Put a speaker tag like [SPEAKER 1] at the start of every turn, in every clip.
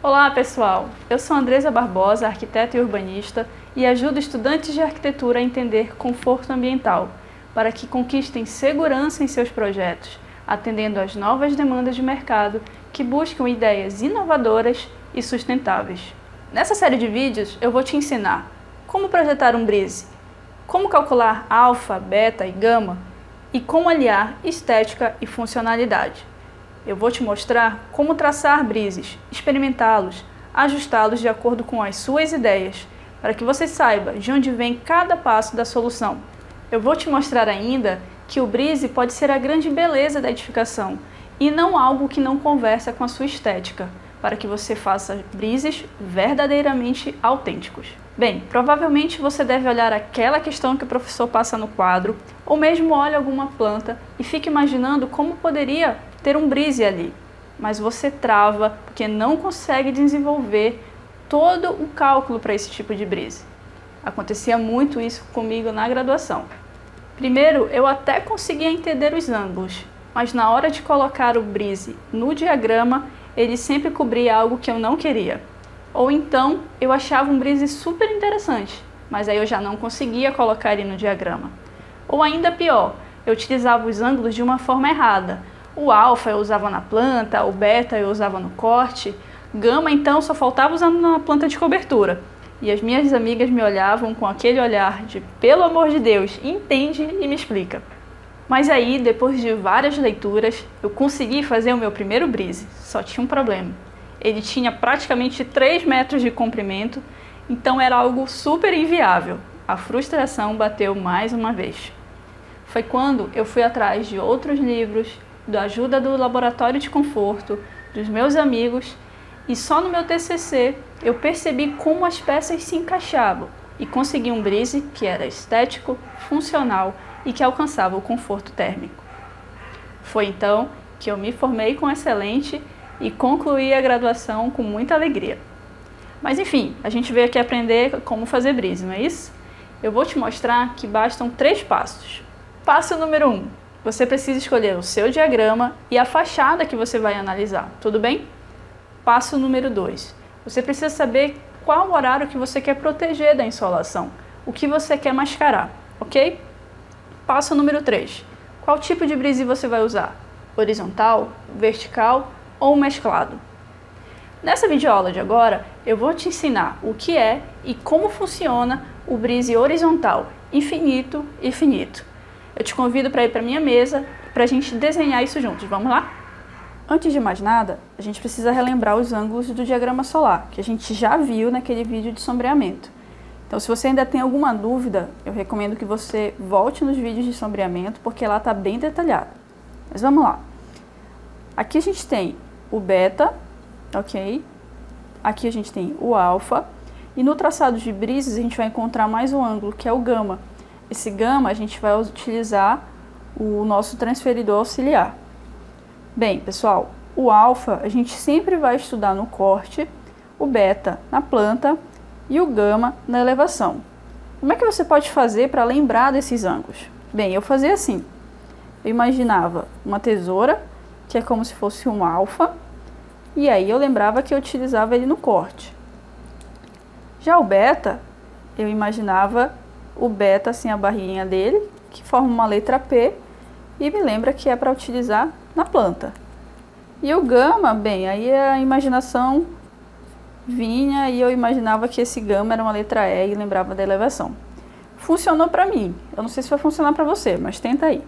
[SPEAKER 1] Olá pessoal, eu sou Andresa Barbosa, arquiteta e urbanista, e ajudo estudantes de arquitetura a entender conforto ambiental, para que conquistem segurança em seus projetos, atendendo às novas demandas de mercado que buscam ideias inovadoras e sustentáveis. Nessa série de vídeos eu vou te ensinar como projetar um BRISE, como calcular alfa, beta e gama e como aliar estética e funcionalidade. Eu vou te mostrar como traçar brises, experimentá-los, ajustá-los de acordo com as suas ideias, para que você saiba de onde vem cada passo da solução. Eu vou te mostrar ainda que o brise pode ser a grande beleza da edificação e não algo que não conversa com a sua estética, para que você faça brises verdadeiramente autênticos. Bem, provavelmente você deve olhar aquela questão que o professor passa no quadro, ou mesmo olhe alguma planta e fique imaginando como poderia ter um brise ali, mas você trava porque não consegue desenvolver todo o cálculo para esse tipo de brise. Acontecia muito isso comigo na graduação. Primeiro, eu até conseguia entender os ângulos, mas na hora de colocar o brise no diagrama, ele sempre cobria algo que eu não queria. Ou então, eu achava um brise super interessante, mas aí eu já não conseguia colocar ele no diagrama. Ou ainda pior, eu utilizava os ângulos de uma forma errada. O alfa eu usava na planta, o beta eu usava no corte, gama então só faltava usar na planta de cobertura. E as minhas amigas me olhavam com aquele olhar de pelo amor de Deus, entende e me explica. Mas aí, depois de várias leituras, eu consegui fazer o meu primeiro brise, só tinha um problema. Ele tinha praticamente 3 metros de comprimento, então era algo super inviável. A frustração bateu mais uma vez. Foi quando eu fui atrás de outros livros, da ajuda do laboratório de conforto, dos meus amigos, e só no meu TCC eu percebi como as peças se encaixavam e consegui um brise que era estético, funcional e que alcançava o conforto térmico. Foi então que eu me formei com excelente e concluí a graduação com muita alegria. Mas enfim, a gente veio aqui aprender como fazer brise, não é isso? Eu vou te mostrar que bastam 3 passos. Passo número 1. Você precisa escolher o seu diagrama e a fachada que você vai analisar, tudo bem? Passo número 2. Você precisa saber qual horário que você quer proteger da insolação, o que você quer mascarar, ok? Passo número 3. Qual tipo de brise você vai usar? Horizontal, vertical ou mesclado? Nessa videoaula de agora, eu vou te ensinar o que é e como funciona o brise horizontal, infinito e finito. Eu te convido para ir para minha mesa para a gente desenhar isso juntos. Vamos lá? Antes de mais nada, a gente precisa relembrar os ângulos do diagrama solar, que a gente já viu naquele vídeo de sombreamento. Então, se você ainda tem alguma dúvida, eu recomendo que você volte nos vídeos de sombreamento, porque lá está bem detalhado. Mas vamos lá. Aqui a gente tem o beta, ok? Aqui a gente tem o alfa. E no traçado de brises a gente vai encontrar mais um ângulo, que é o gama. Esse gama a gente vai utilizar o nosso transferidor auxiliar. Bem, pessoal, o alfa a gente sempre vai estudar no corte, o beta na planta e o gama na elevação. Como é que você pode fazer para lembrar desses ângulos? Bem, eu fazia assim. Eu imaginava uma tesoura, que é como se fosse um alfa, e aí eu lembrava que eu utilizava ele no corte. Já o beta, eu imaginava o beta, assim, a barrinha dele, que forma uma letra P, e me lembra que é para utilizar na planta. E o gama, bem, aí a imaginação vinha e eu imaginava que esse gama era uma letra E e lembrava da elevação. Funcionou para mim, eu não sei se vai funcionar para você, mas tenta aí.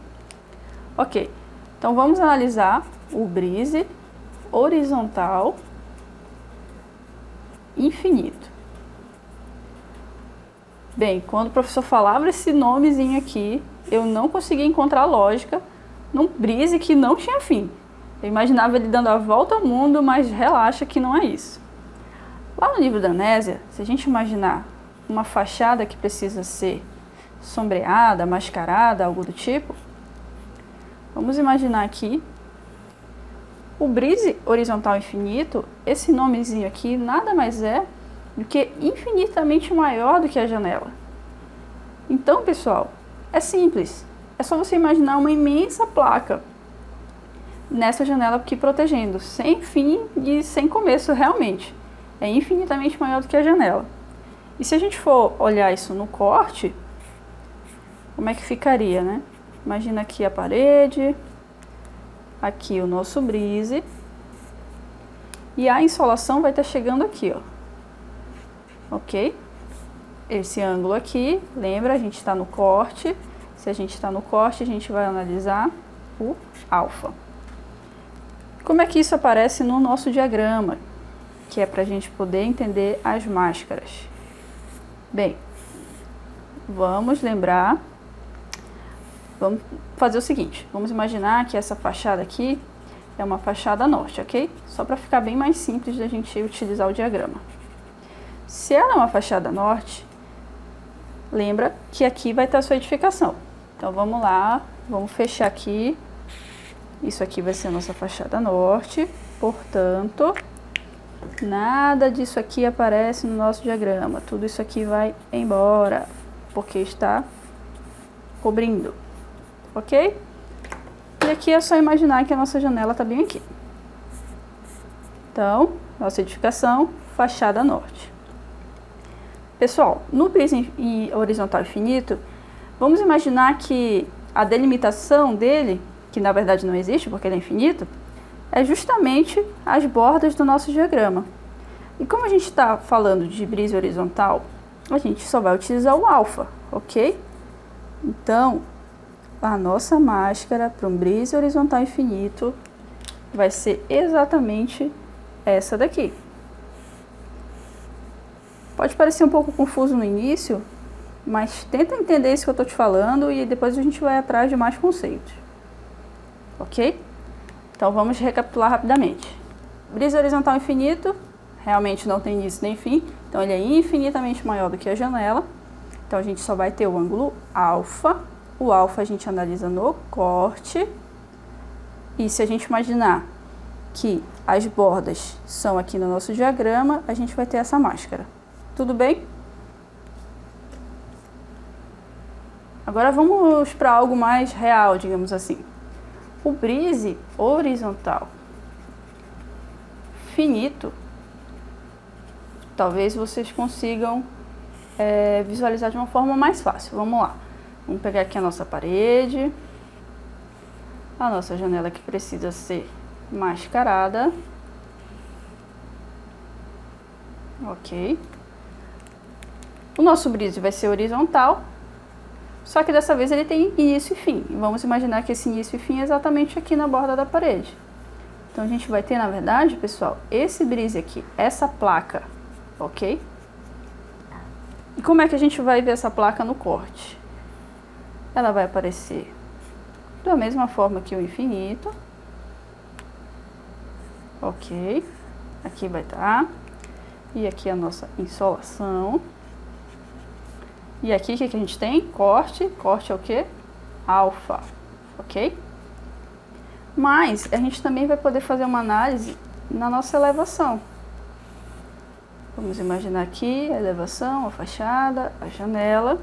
[SPEAKER 1] Ok, então vamos analisar o brise horizontal infinito. Bem, quando o professor falava esse nomezinho aqui, eu não conseguia encontrar lógica num brise que não tinha fim. Eu imaginava ele dando a volta ao mundo, mas relaxa que não é isso. Lá no livro da Anésia, se a gente imaginar uma fachada que precisa ser sombreada, mascarada, algo do tipo, vamos imaginar aqui o brise horizontal infinito, esse nomezinho aqui nada mais é do que infinitamente maior do que a janela. Então, pessoal, é simples. É só você imaginar uma imensa placa nessa janela aqui protegendo, sem fim e sem começo realmente. é infinitamente maior do que a janela. E se a gente for olhar isso no corte, como é que ficaria, né? Imagina aqui a parede, aqui o nosso brise, e a insolação vai estar chegando aqui, ó. Ok? Esse ângulo aqui, lembra, a gente está no corte. Se a gente está no corte, a gente vai analisar o alfa. Como é que isso aparece no nosso diagrama? Que é para a gente poder entender as máscaras. Bem, vamos lembrar, vamos fazer o seguinte, vamos imaginar que essa fachada aqui é uma fachada norte, ok? Só para ficar bem mais simples da gente utilizar o diagrama. Se ela é uma fachada norte, lembra que aqui vai estar a sua edificação. Então vamos lá, vamos fechar aqui. Isso aqui vai ser a nossa fachada norte, portanto, nada disso aqui aparece no nosso diagrama. Tudo isso aqui vai embora, porque está cobrindo, ok? E aqui é só imaginar que a nossa janela está bem aqui. Então, nossa edificação, fachada norte. Pessoal, no brise horizontal infinito, vamos imaginar que a delimitação dele, que na verdade não existe porque ele é infinito, é justamente as bordas do nosso diagrama. E como a gente está falando de brise horizontal, a gente só vai utilizar o alfa, ok? Então, a nossa máscara para um brise horizontal infinito vai ser exatamente essa daqui. Pode parecer um pouco confuso no início, mas tenta entender isso que eu estou te falando e depois a gente vai atrás de mais conceitos. Ok? Então vamos recapitular rapidamente. Brise horizontal infinito, realmente não tem início nem fim, então ele é infinitamente maior do que a janela. Então a gente só vai ter o ângulo alfa. O alfa a gente analisa no corte. E se a gente imaginar que as bordas são aqui no nosso diagrama, a gente vai ter essa máscara. Tudo bem? Agora vamos para algo mais real, digamos assim. O brise horizontal finito, talvez vocês consigam visualizar de uma forma mais fácil. Vamos lá. Vamos pegar aqui a nossa parede, a nossa janela que precisa ser mascarada. Ok. O nosso brise vai ser horizontal, só que dessa vez ele tem início e fim. Vamos imaginar que esse início e fim é exatamente aqui na borda da parede. Então a gente vai ter, na verdade, pessoal, esse brise aqui, essa placa, ok? E como é que a gente vai ver essa placa no corte? Ela vai aparecer da mesma forma que o infinito. Ok. Aqui vai estar. E aqui a nossa insolação. E aqui o que a gente tem? Corte. Corte é o quê? Alfa. Ok? Mas a gente também vai poder fazer uma análise na nossa elevação. Vamos imaginar aqui a elevação, a fachada, a janela.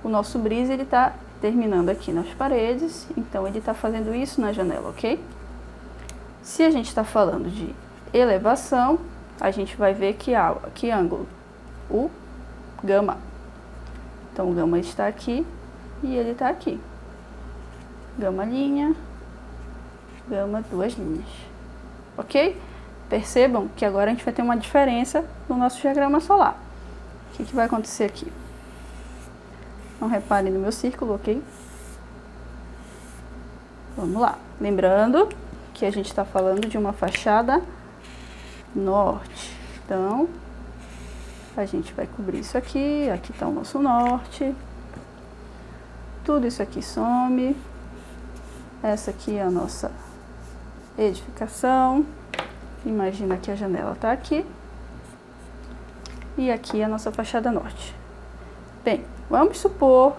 [SPEAKER 1] O nosso brise ele está terminando aqui nas paredes, então ele está fazendo isso na janela, ok? Se a gente está falando de elevação, a gente vai ver que ângulo? O gama. Então o gama está aqui e ele está aqui. Gama linha, gama duas linhas, ok? Percebam que agora a gente vai ter uma diferença no nosso diagrama solar. O que vai acontecer aqui? Não reparem no meu círculo, ok? Vamos lá. Lembrando que a gente está falando de uma fachada norte. Então, a gente vai cobrir isso aqui. Aqui está o nosso norte. Tudo isso aqui some. Essa aqui é a nossa edificação. Imagina que a janela está aqui. E aqui é a nossa fachada norte. Bem, vamos supor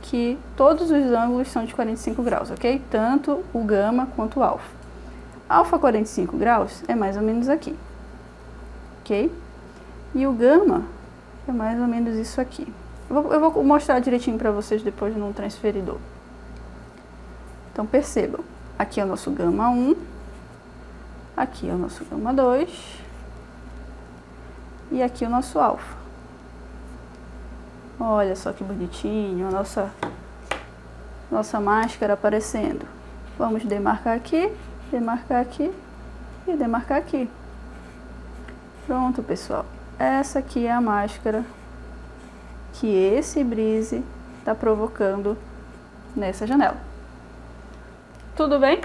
[SPEAKER 1] que todos os ângulos são de 45 graus, ok? Tanto o gama quanto o alfa. Alfa 45 graus é mais ou menos aqui, ok? E o gama é mais ou menos isso aqui. Eu vou mostrar direitinho para vocês depois no transferidor. Então percebam, aqui é o nosso gama 1, aqui é o nosso gama 2, e aqui o nosso alfa. Olha só que bonitinho, a nossa máscara aparecendo. Vamos demarcar aqui e demarcar aqui. Pronto, pessoal. Essa aqui é a máscara que esse brise está provocando nessa janela. Tudo bem?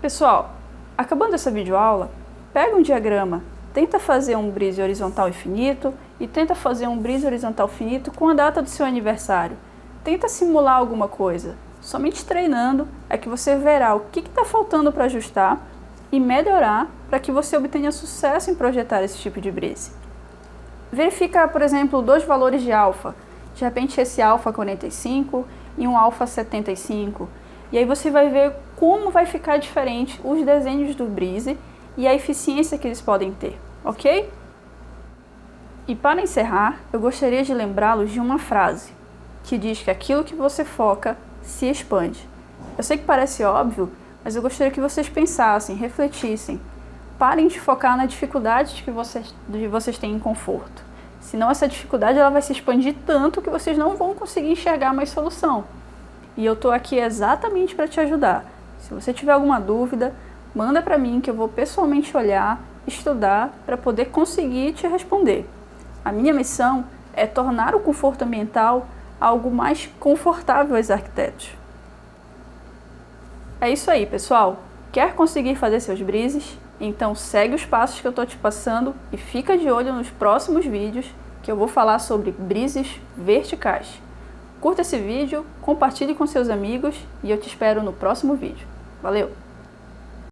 [SPEAKER 1] Pessoal, acabando essa videoaula, pega um diagrama, tenta fazer um brise horizontal infinito e tenta fazer um brise horizontal finito com a data do seu aniversário. Tenta simular alguma coisa. Somente treinando é que você verá o que está faltando para ajustar e melhorar para que você obtenha sucesso em projetar esse tipo de brise. Verifica, por exemplo, 2 valores de alfa. De repente esse alfa 45 e um alfa 75. E aí você vai ver como vai ficar diferente os desenhos do brise e a eficiência que eles podem ter, ok? E para encerrar, eu gostaria de lembrá-los de uma frase que diz que aquilo que você foca se expande. Eu sei que parece óbvio, mas eu gostaria que vocês pensassem, refletissem. Parem de focar na dificuldade que vocês têm em conforto. Senão essa dificuldade ela vai se expandir tanto que vocês não vão conseguir enxergar mais solução. E eu estou aqui exatamente para te ajudar. Se você tiver alguma dúvida, manda para mim que eu vou pessoalmente olhar, estudar para poder conseguir te responder. A minha missão é tornar o conforto ambiental algo mais confortável aos arquitetos. É isso aí, pessoal. Quer conseguir fazer seus brises? Então segue os passos que eu estou te passando e fica de olho nos próximos vídeos que eu vou falar sobre brises verticais. Curta esse vídeo, compartilhe com seus amigos e eu te espero no próximo vídeo. Valeu!